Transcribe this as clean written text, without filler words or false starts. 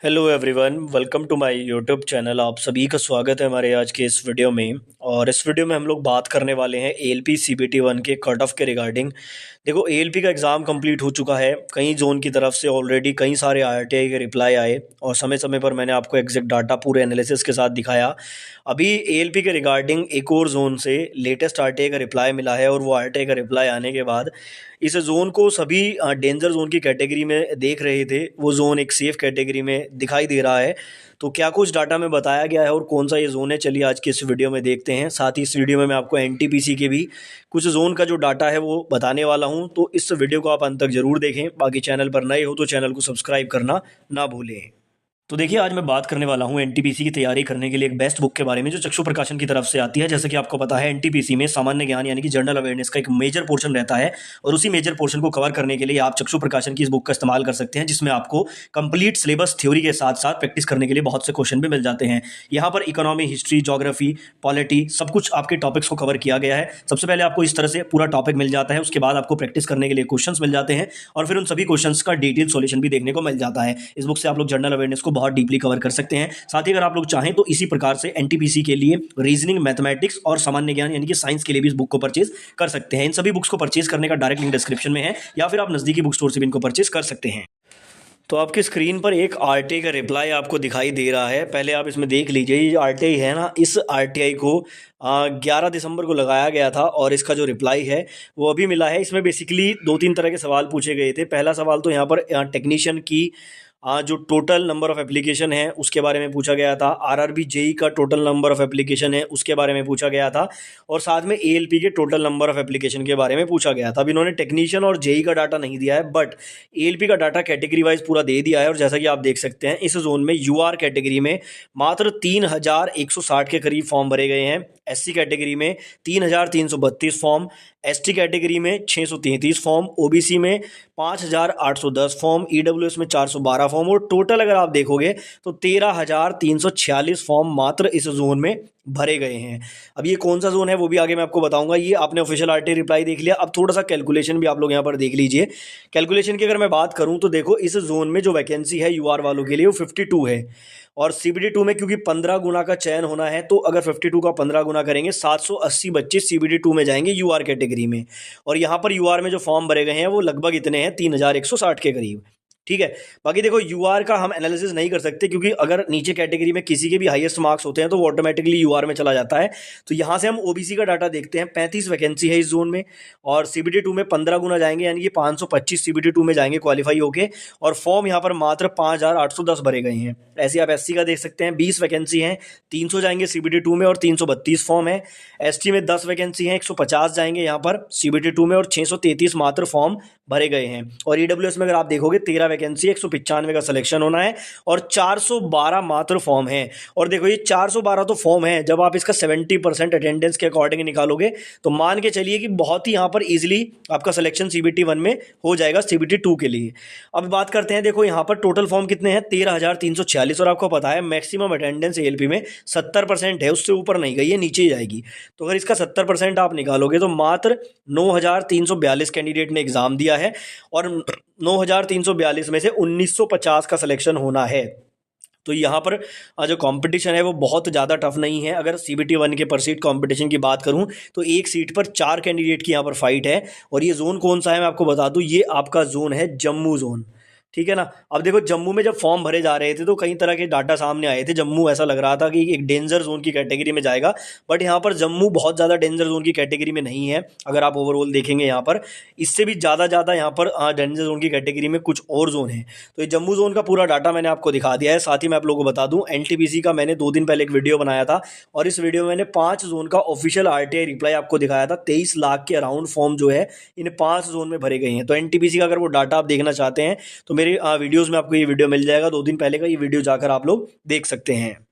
Hello everyone, welcome to my YouTube channel. आप सभी का स्वागत है हमारे आज के इस वीडियो में। और इस वीडियो में हम लोग बात करने वाले हैं एएलपी सीबीटी 1 के कट ऑफ के रिगार्डिंग। देखो, एएलपी का एग्ज़ाम कंप्लीट हो चुका है। कई जोन की तरफ से ऑलरेडी कई सारे आरटीआई के रिप्लाई आए और समय समय पर मैंने आपको एग्जैक्ट डाटा पूरे एनालिसिस के साथ दिखाया। अभी एएलपी के रिगार्डिंग एक और जोन से लेटेस्ट आरटीआई का रिप्लाई मिला है और वो आरटीआई का रिप्लाई आने के बाद इस जोन को सभी डेंजर जोन की कैटेगरी में देख रहे थे। वो जोन एक सेफ कैटेगरी में दिखाई दे रहा है। तो क्या कुछ डाटा में बताया गया है और कौन सा ये जोन है, चलिए आज के इस वीडियो में देखते हैं। साथ ही इस वीडियो में मैं आपको एनटीपीसी के भी कुछ जोन का जो डाटा है वो बताने वाला हूं। तो इस वीडियो को आप अंत तक जरूर देखें। बाकी चैनल पर नए हो तो चैनल को सब्सक्राइब करना ना भूलें। तो देखिए, आज मैं बात करने वाला हूं एनटीपीसी की तैयारी करने के लिए एक बेस्ट बुक के बारे में जो चक्षु प्रकाशन की तरफ से आती है। जैसे कि आपको पता है, एनटीपीसी में सामान्य ज्ञान यानी कि जनरल अवेयरनेस का एक मेजर पोर्शन रहता है और उसी मेजर पोर्शन को कवर करने के लिए आप चक्षु प्रकाशन की इस बुक का इस्तेमाल कर सकते हैं, जिसमें आपको कंप्लीट सिलेबस थ्योरी के साथ साथ प्रैक्टिस करने के लिए बहुत से क्वेश्चन भी मिल जाते हैं। यहाँ पर इकोनॉमी, हिस्ट्री, ज्योग्राफी, पॉलिटी सब कुछ आपके टॉपिक्स को कवर किया गया है। सबसे पहले आपको इस तरह से पूरा टॉपिक मिल जाता है, उसके बाद आपको प्रैक्टिस करने के लिए क्वेश्चन मिल जाते हैं और फिर उन सभी क्वेश्चन का डिटेल सॉल्यूशन भी देखने को मिल जाता है। इस बुक से आप लोग जनरल अवेयरनेस को बहुत डीपली कवर कर सकते हैं। साथ ही अगर आप लोग चाहें तो इसी प्रकार से एनटीपीसी के लिए रीजनिंग, मैथमेटिक्स और सामान्य ज्ञान यानी कि साइंस के लिए भी इस बुक को परचेज कर सकते हैं। इन सभी बुक्स को परचेज करने का डायरेक्ट लिंक डिस्क्रिप्शन में है या फिर आप नजदीकी बुक स्टोर से भी इनको परचेज कर सकते हैं। तो आपकी स्क्रीन पर एक आरटीआई का रिप्लाई आपको दिखाई दे रहा है। पहले आप इसमें देख लीजिए, ये आरटीआई है ना, इस आरटीआई को 11 दिसंबर को लगाया गया था और इसका जो रिप्लाई है वो अभी मिला है। इसमें बेसिकली 2-3 तरह के सवाल पूछे गए थे। पहला सवाल तो यहाँ पर टेक्नीशियन की जो टोटल नंबर ऑफ एप्लीकेशन है उसके बारे में पूछा गया था। आरआरबी जेई का टोटल नंबर ऑफ एप्लीकेशन है उसके बारे में पूछा गया था और साथ में एएलपी के टोटल नंबर ऑफ एप्लीकेशन के बारे में पूछा गया था। अब इन्होंने टेक्नीशियन और जेई का डाटा नहीं दिया है, बट एएलपी का डाटा कैटेगरी वाइज पूरा दे दिया है। और जैसा कि आप देख सकते हैं, इस जोन में यूआर कैटेगरी में मात्र 3160 के करीब फॉर्म भरे गए हैं। एससी कैटेगरी में 3332 फॉर्म, एसटी कैटेगरी में 633 फॉर्म, ओबीसी में 5810 फॉर्म, ईडब्ल्यूएस में 412 फॉर्म और टोटल अगर आप देखोगे तो 13346 फॉर्म मात्र इस जोन में भरे गए हैं। अब ये कौन सा जोन है वो भी आगे मैं आपको बताऊंगा। ये आपने ऑफिशियल आरटीआई रिप्लाई देख लिया। अब थोड़ा सा कैलकुलेशन भी आप लोग यहाँ पर देख लीजिए। कैलकुलेशन की अगर मैं बात करूँ तो देखो, इस जोन में जो वैकेंसी है यूआर वालों के लिए वो 52 है और सीबीडी 2 में क्योंकि 15 गुना का चयन होना है तो अगर 52 का 15 गुना करेंगे 780 बच्चे सीबीडी 2 में जाएंगे यूआर कैटेगरी में। और यहाँ पर यूआर में जो फॉर्म भरे गए हैं वो लगभग इतने हैं, 3160 के करीब। ठीक है। बाकी देखो, यूआर का हम एनालिसिस नहीं कर सकते क्योंकि अगर नीचे कैटेगरी में किसी के भी हाईएस्ट मार्क्स होते हैं तो वो ऑटोमेटिकली यूआर में चला जाता है। तो यहाँ से हम ओबीसी का डाटा देखते हैं। 35 वैकेंसी है इस जोन में और सीबीडी 2 में 15 गुना जाएंगे यानी कि 525 सीबीडी 2 में जाएंगे क्वालिफाई होके। और फॉर्म यहाँ पर मात्र 5810 भरे गए हैं। ऐसे आप एससी का देख सकते हैं, 20 वैकेंसी हैं, 300 जाएंगे सीबीडी 2 में और 332 फॉर्म है। एसटी में 10 वैकेंसी हैं, 150 जाएंगे यहाँ पर सीबीडी 2 में और 633 मात्र फॉर्म भरे गए हैं। और ईडब्ल्यूएस में अगर आप देखोगे 13 वैकेंसी, 195 का सिलेक्शन होना है और 412 मात्र फॉर्म है। और देखो, ये 412 तो फॉर्म है, जब आप इसका 70% अटेंडेंस के अकॉर्डिंग निकालोगे तो मान के चलिए कि बहुत ही यहाँ पर इजीली आपका सिलेक्शन सीबीटी 1 में हो जाएगा सीबीटी 2 के लिए। अब बात करते हैं, देखो यहाँ पर टोटल फॉर्म कितने हैं, 13,346 और आपको पता है मैक्सिमम अटेंडेंस एएलपी में 70% है, उससे ऊपर नहीं गई है, नीचे जाएगी। तो अगर इसका 70% आप निकालोगे तो मात्र 9,342 कैंडिडेट ने एग्जाम दिया है और 9,342 में से 1950 का सिलेक्शन होना है। तो यहाँ पर जो कंपटीशन है वो बहुत ज़्यादा टफ नहीं है। अगर सीबीटी 1 के पर सीट कंपटीशन की बात करूँ तो एक सीट पर 4 कैंडिडेट की यहाँ पर फाइट है। और ये जोन कौन सा है मैं आपको बता दूँ, ये आपका जोन है जम्मू जोन। ठीक है ना। अब देखो, जम्मू में जब फॉर्म भरे जा रहे थे तो कई तरह के डाटा सामने आए थे। जम्मू ऐसा लग रहा था कि एक डेंजर जोन की कैटेगरी में जाएगा, बट यहाँ पर जम्मू बहुत ज़्यादा डेंजर जोन की कैटेगरी में नहीं है। अगर आप ओवरऑल देखेंगे यहाँ पर इससे भी ज़्यादा यहाँ पर डेंजर जोन की कैटेगरी में कुछ और जोन है। तो ये जम्मू जोन का पूरा डाटा मैंने आपको दिखा दिया है। साथ ही मैं आप लोगों को बता दूँ, एनटीपीसी का मैंने 2 दिन पहले एक वीडियो बनाया था और इस वीडियो में मैंने 5 जोन का ऑफिशियल आरटीआई रिप्लाई आपको दिखाया था। 23 लाख के अराउंड फॉर्म जो है इन 5 जोन में भरे गए हैं। तो एनटीपीसी का अगर वो डाटा आप देखना चाहते हैं तो मेरे वीडियोज़ में आपको ये वीडियो मिल जाएगा। 2 दिन पहले का ये वीडियो जाकर आप लोग देख सकते हैं।